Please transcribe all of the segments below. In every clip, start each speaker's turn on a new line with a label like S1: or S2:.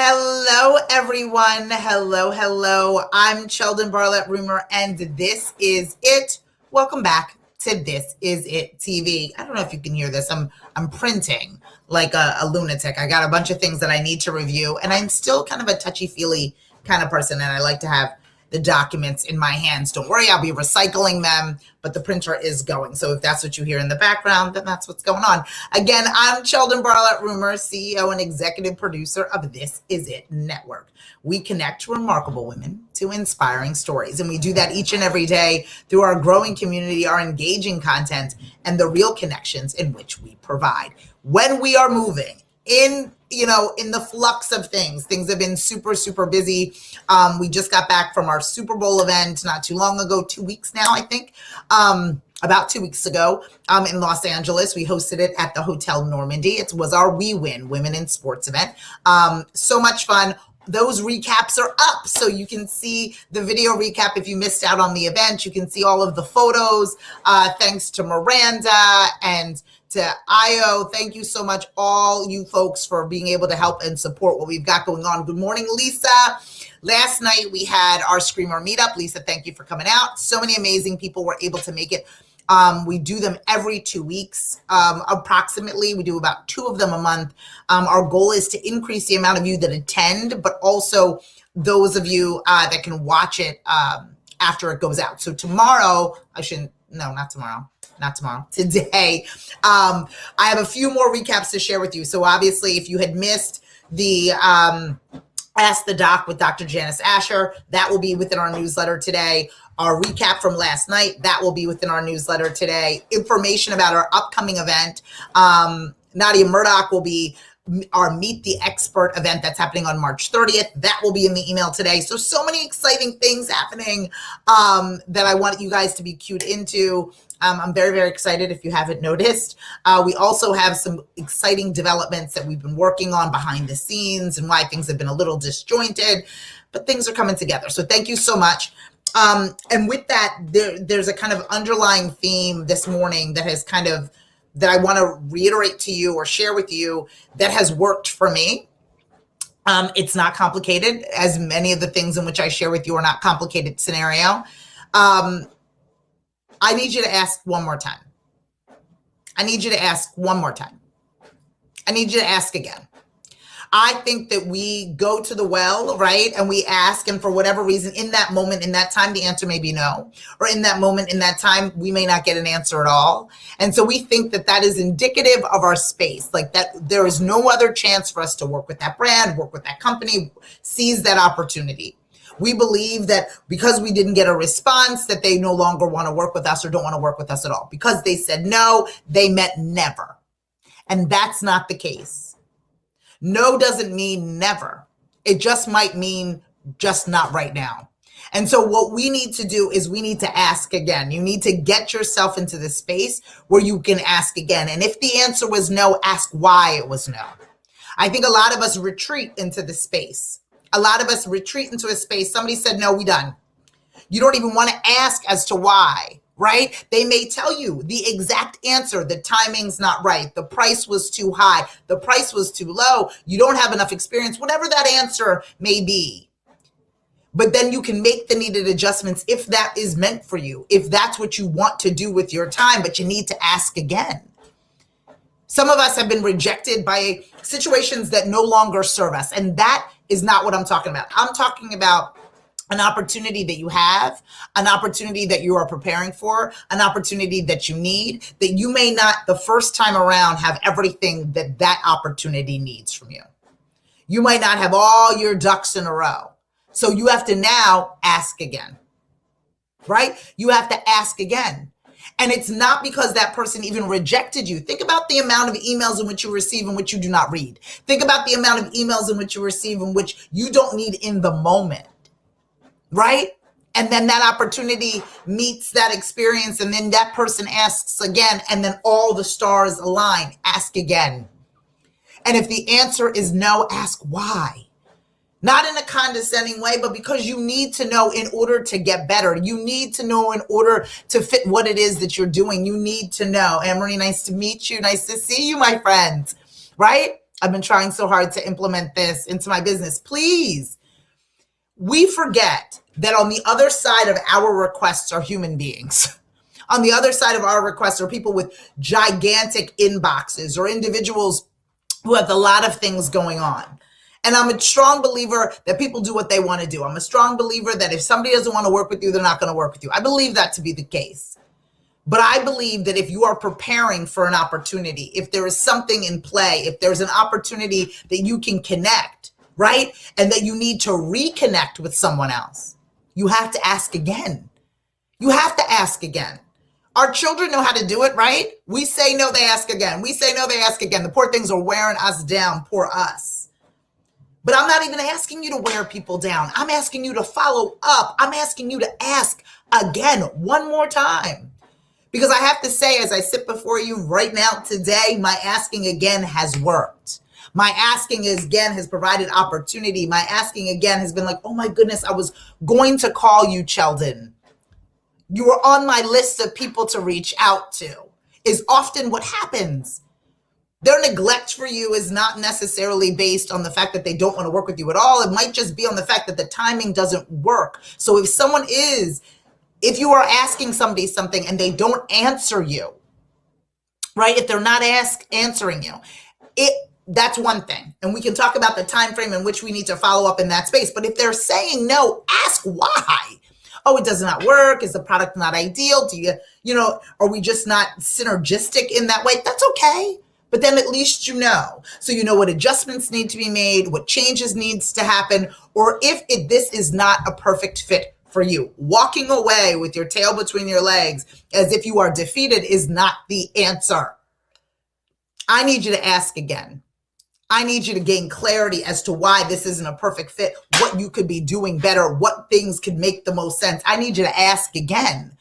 S1: Hello, everyone. Hello. I'm Sheldon Barlett Rumor, and this is it. Welcome back to This Is It TV. I don't know if you can hear this. I'm printing like a lunatic. I got a bunch of things that I need to review, and I'm still kind of a touchy-feely kind of person, and I like to have the documents in my hands. Don't worry, I'll be recycling them, but the printer is going. So if that's what you hear in the background, then that's what's going on. Again, I'm Sheldon Barlett Rumor, CEO and executive producer of This Is It Network. We connect remarkable women to inspiring stories, and we do that each and every day through our growing community, our engaging content, and the real connections in which we provide. When we are moving in the flux of things have been super busy. We just got back from our Super Bowl event not too long ago, 2 weeks now, I think, about 2 weeks ago, in Los Angeles. We hosted it at the Hotel Normandy. It was our We Win Women in Sports event. So much fun. Those recaps are up, so you can see the video recap if you missed out on the event. You can see all of the photos. Thanks to Miranda and to Io. Thank you so much, all you folks, for being able to help and support what we've got going on. Good morning, Lisa. Last night we had our Screamer meetup. Lisa, thank you for coming out. So many amazing people were able to make it. We do them every 2 weeks, approximately. We do about 2 of them a month. Our goal is to increase the amount of you that attend, but also those of you that can watch it after it goes out. So tomorrow, not tomorrow, today, I have a few more recaps to share with you. So obviously, if you had missed the Ask the Doc with Dr. Janice Asher, that will be within our newsletter today. Our recap from last night, that will be within our newsletter today. Information about our upcoming event. Nadia Murdoch will be our Meet the Expert event that's happening on March 30th. That will be in the email today. So many exciting things happening that I want you guys to be cued into. I'm very excited if you haven't noticed. We also have some exciting developments that we've been working on behind the scenes and why things have been a little disjointed, but things are coming together. So thank you so much. And with that, there's a kind of underlying theme this morning that I want to reiterate to you or share with you that has worked for me. It's not complicated, as many of the things in which I share with you are not complicated scenario. I need you to ask one more time. I need you to ask one more time. I need you to ask again. I think that we go to the well, right? And we ask, and for whatever reason, in that moment, in that time, the answer may be no. Or in that moment, in that time, we may not get an answer at all. And so we think that that is indicative of our space, like that there is no other chance for us to work with that brand, work with that company, seize that opportunity. We believe that because we didn't get a response, that they no longer want to work with us or don't want to work with us at all. Because they said no, they meant never. And that's not the case. No doesn't mean never. It just might mean just not right now. And so what we need to do is we need to ask again. You need to get yourself into the space where you can ask again. And if the answer was no, ask why it was no. I think a lot of us retreat into the space. A lot of us retreat into a space. Somebody said, no, we done. You don't even want to ask as to why, right? They may tell you the exact answer. The timing's not right. The price was too high. The price was too low. You don't have enough experience, whatever that answer may be. But then you can make the needed adjustments if that is meant for you, if that's what you want to do with your time, but you need to ask again. Some of us have been rejected by situations that no longer serve us, and that is not what I'm talking about. I'm talking about an opportunity that you have, an opportunity that you are preparing for, an opportunity that you need, that you may not the first time around have everything that that opportunity needs from you. You might not have all your ducks in a row. So you have to now ask again, right? You have to ask again. And it's not because that person even rejected you. Think about the amount of emails in which you receive in which you do not read. Think about the amount of emails in which you receive in which you don't need in the moment, right? And then that opportunity meets that experience, and then that person asks again, and then all the stars align. Ask again. And if the answer is no, ask why. Not in a condescending way, but because you need to know in order to get better. You need to know in order to fit what it is that you're doing. You need to know. Anne-Marie, nice to meet you. Nice to see you, my friends, right? I've been trying so hard to implement this into my business. Please. We forget that on the other side of our requests are human beings. On the other side of our requests are people with gigantic inboxes or individuals who have a lot of things going on. And I'm a strong believer that people do what they want to do. I'm a strong believer that if somebody doesn't want to work with you, they're not going to work with you. I believe that to be the case. But I believe that if you are preparing for an opportunity, if there is something in play, if there's an opportunity that you can connect, right? And that you need to reconnect with someone else, you have to ask again. You have to ask again. Our children know how to do it, right? We say no, they ask again. We say no, they ask again. The poor things are wearing us down, poor us. But I'm not even asking you to wear people down. I'm asking you to follow up. I'm asking you to ask again one more time. Because I have to say, as I sit before you right now today, my asking again has worked. My asking again has provided opportunity. My asking again has been like, oh my goodness, I was going to call you, Cheldon. You were on my list of people to reach out to, is often what happens. Their neglect for you is not necessarily based on the fact that they don't want to work with you at all. It might just be on the fact that the timing doesn't work. So if you are asking somebody something and they don't answer you, right? If they're not answering you, that's one thing. And we can talk about the time frame in which we need to follow up in that space. But if they're saying no, ask why. Oh, it does not work. Is the product not ideal? Are we just not synergistic in that way? That's okay. But then at least you know. So you know what adjustments need to be made, what changes needs to happen, or if this is not a perfect fit for you. Walking away with your tail between your legs as if you are defeated is not the answer. I need you to ask again. I need you to gain clarity as to why this isn't a perfect fit, what you could be doing better, what things could make the most sense. I need you to ask again.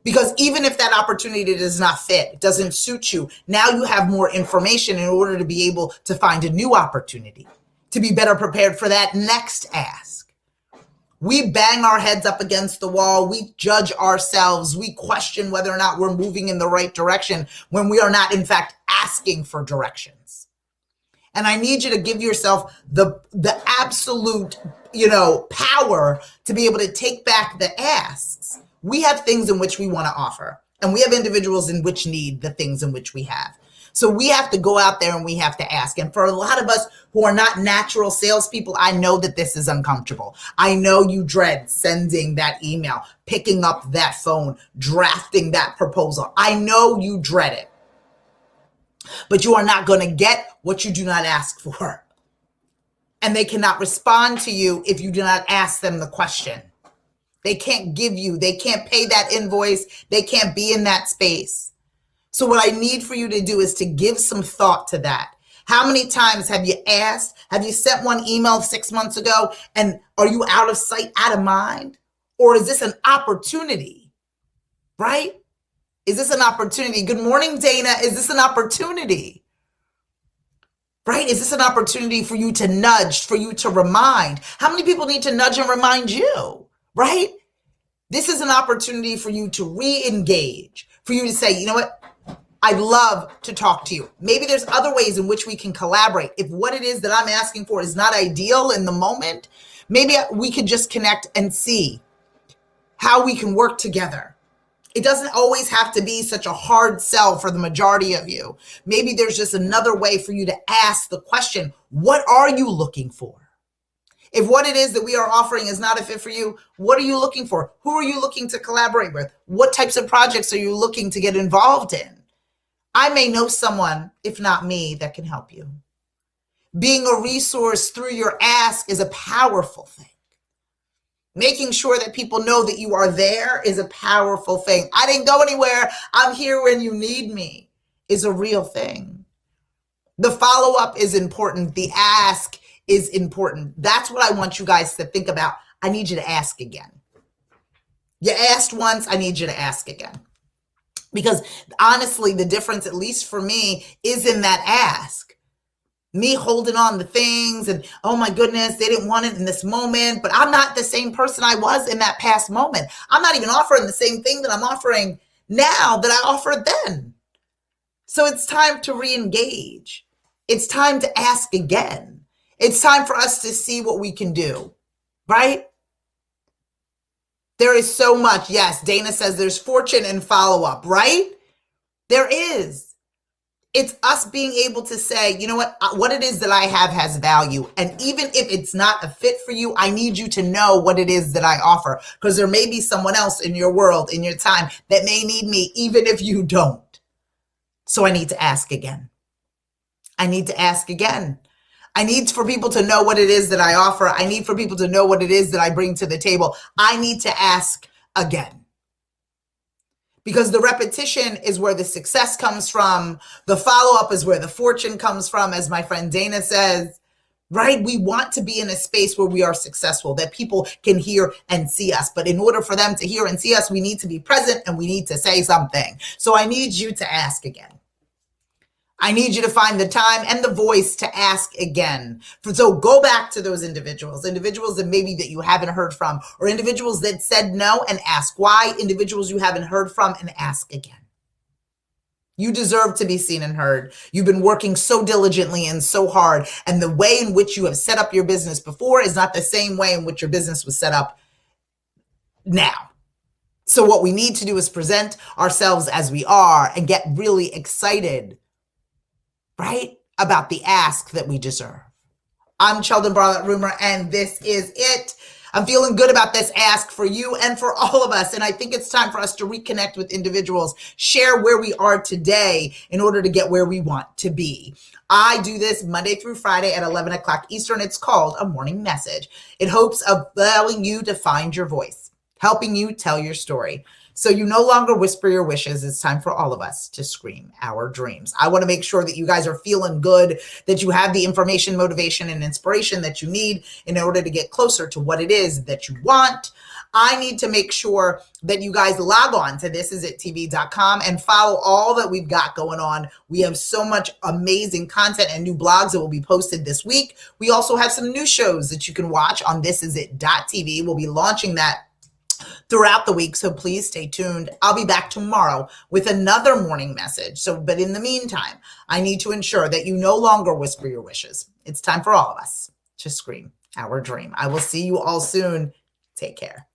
S1: Because even if that opportunity does not fit, it doesn't suit you, now you have more information in order to be able to find a new opportunity, to be better prepared for that next ask. We bang our heads up against the wall. We judge ourselves. We question whether or not we're moving in the right direction when we are not, in fact, asking for directions. And I need you to give yourself the absolute, power to be able to take back the asks. We have things in which we want to offer, and we have individuals in which need the things in which we have. So we have to go out there and we have to ask. And for a lot of us who are not natural salespeople, I know that this is uncomfortable. I know you dread sending that email, picking up that phone, drafting that proposal. I know you dread it. But you are not going to get what you do not ask for. And they cannot respond to you if you do not ask them the question. They can't they can't pay that invoice. They can't be in that space. So what I need for you to do is to give some thought to that. How many times have you asked? Have you sent one email 6 months ago and are you out of sight, out of mind? Or is this an opportunity, right? Is this an opportunity? Good morning, Dana. Is this an opportunity? Right? Is this an opportunity for you to nudge, for you to remind? How many people need to nudge and remind you? Right? This is an opportunity for you to re-engage, for you to say, you know what? I'd love to talk to you. Maybe there's other ways in which we can collaborate. If what it is that I'm asking for is not ideal in the moment, maybe we could just connect and see how we can work together. It doesn't always have to be such a hard sell for the majority of you. Maybe there's just another way for you to ask the question, what are you looking for? If what it is that we are offering is not a fit for you, what are you looking for? Who are you looking to collaborate with? What types of projects are you looking to get involved in? I may know someone, if not me, that can help you. Being a resource through your ask is a powerful thing. Making sure that people know that you are there is a powerful thing. I didn't go anywhere. I'm here when you need me is a real thing. The follow-up is important. The ask is important. That's what I want you guys to think about. I need you to ask again. You asked once, I need you to ask again. Because honestly, the difference, at least for me, is in that ask. Me holding on to things and, oh my goodness, they didn't want it in this moment, but I'm not the same person I was in that past moment. I'm not even offering the same thing that I'm offering now that I offered then. So it's time to re-engage. it's time to ask again. It's time for us to see what we can do, right? There is so much. Yes, Dana says there's fortune in follow-up, right? There is. It's us being able to say, you know what it is that I have has value. And even if it's not a fit for you, I need you to know what it is that I offer, because there may be someone else in your world, in your time, that may need me, even if you don't. So I need to ask again. I need to ask again. I need for people to know what it is that I offer. I need for people to know what it is that I bring to the table. I need to ask again. Because the repetition is where the success comes from. The follow-up is where the fortune comes from, as my friend Dana says, right? We want to be in a space where we are successful, that people can hear and see us. But in order for them to hear and see us, we need to be present and we need to say something. So I need you to ask again. I need you to find the time and the voice to ask again. So go back to those individuals that maybe that you haven't heard from, or individuals that said no, and ask why. Individuals you haven't heard from, and ask again. You deserve to be seen and heard. You've been working so diligently and so hard, and the way in which you have set up your business before is not the same way in which your business was set up now. So what we need to do is present ourselves as we are and get really excited, right, about the ask that we deserve. I'm Sheldon Bartlett Rumer, and this is it. I'm feeling good about this ask for you and for all of us. And I think it's time for us to reconnect with individuals, share where we are today in order to get where we want to be. I do this Monday through Friday at 11 o'clock Eastern. It's called A Morning Message. It hopes of allowing you to find your voice, helping you tell your story. So you no longer whisper your wishes. It's time for all of us to scream our dreams. I want to make sure that you guys are feeling good, that you have the information, motivation, and inspiration that you need in order to get closer to what it is that you want. I need to make sure that you guys log on to thisisItTV.com and follow all that we've got going on. We have so much amazing content and new blogs that will be posted this week. We also have some new shows that you can watch on thisisIt.tv. We'll be launching that throughout the week, so please stay tuned. I'll be back tomorrow with another morning message. But in the meantime, I need to ensure that you no longer whisper your wishes. It's time for all of us to scream our dream. I will see you all soon. Take care.